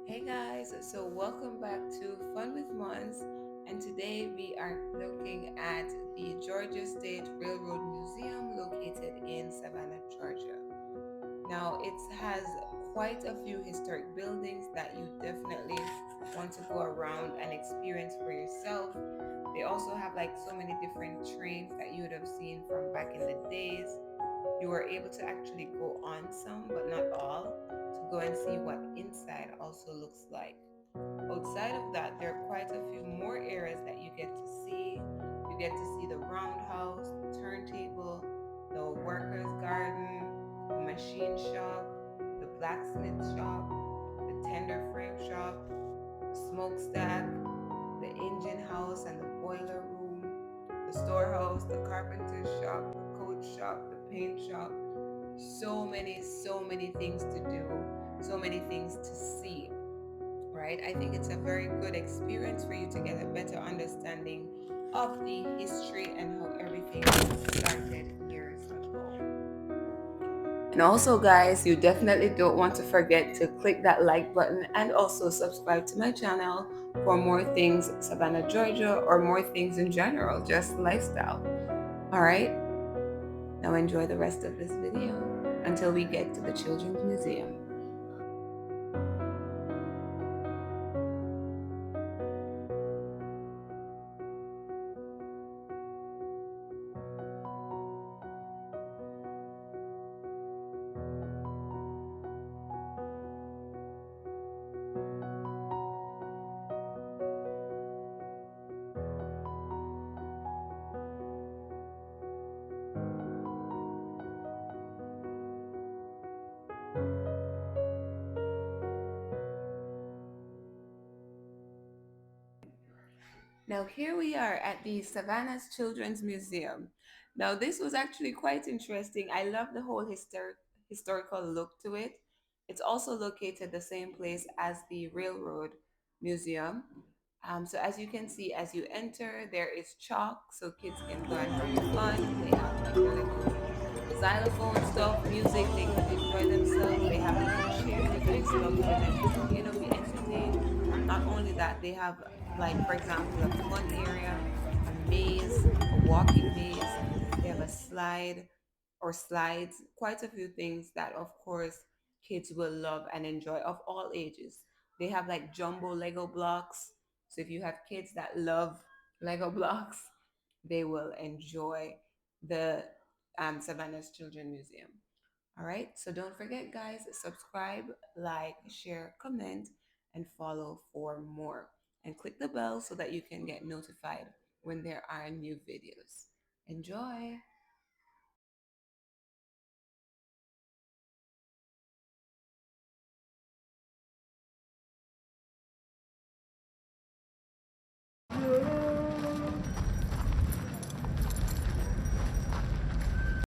Hey guys, so welcome back to Fun with Mons, and today we are looking at the Georgia State Railroad Museum located in Savannah, Georgia. Now, it has quite a few historic buildings that you definitely want to go around and experience for yourself. They also have like so many different trains that you would have seen from back in the days. You were able to actually go on some, but not all, to go and see what inside also looks like. Outside of that, there are quite a few more areas that you get to see. You get to see the roundhouse, the turntable, the workers' garden, the machine shop, the blacksmith shop, the tender frame shop, the smokestack, the engine house and the boiler room, the storehouse, the carpenter's shop, the coat shop, the paint shop. So many things to do, so many things to see, right? I think it's a very good experience for you to get a better understanding of the history and how everything started years ago. And also, guys, you definitely don't want to forget to click that like button and also subscribe to my channel for more things Savannah, Georgia, or more things in general, just lifestyle. All right, now enjoy the rest of this video until we get to the Children's Museum. Now, here we are at the Savannah's Children's Museum. Now, this was actually quite interesting. I love the whole historical look to it. It's also located the same place as the Railroad Museum. So as you can see, as you enter, there is chalk so kids can go and have fun. They have like their little xylophone stuff, music, they can enjoy themselves. They have little chairs and stuff for them to, be entertained. Not only that, they have like, for example, a fun area, a maze, a walking maze. They have a slide or slides, quite a few things that, of course, kids will love and enjoy of all ages. They have like jumbo Lego blocks. So if you have kids that love Lego blocks, they will enjoy the Savannah's Children Museum. All right. So don't forget, guys, subscribe, like, share, comment, and follow for more. And click the bell so that you can get notified when there are new videos. Enjoy.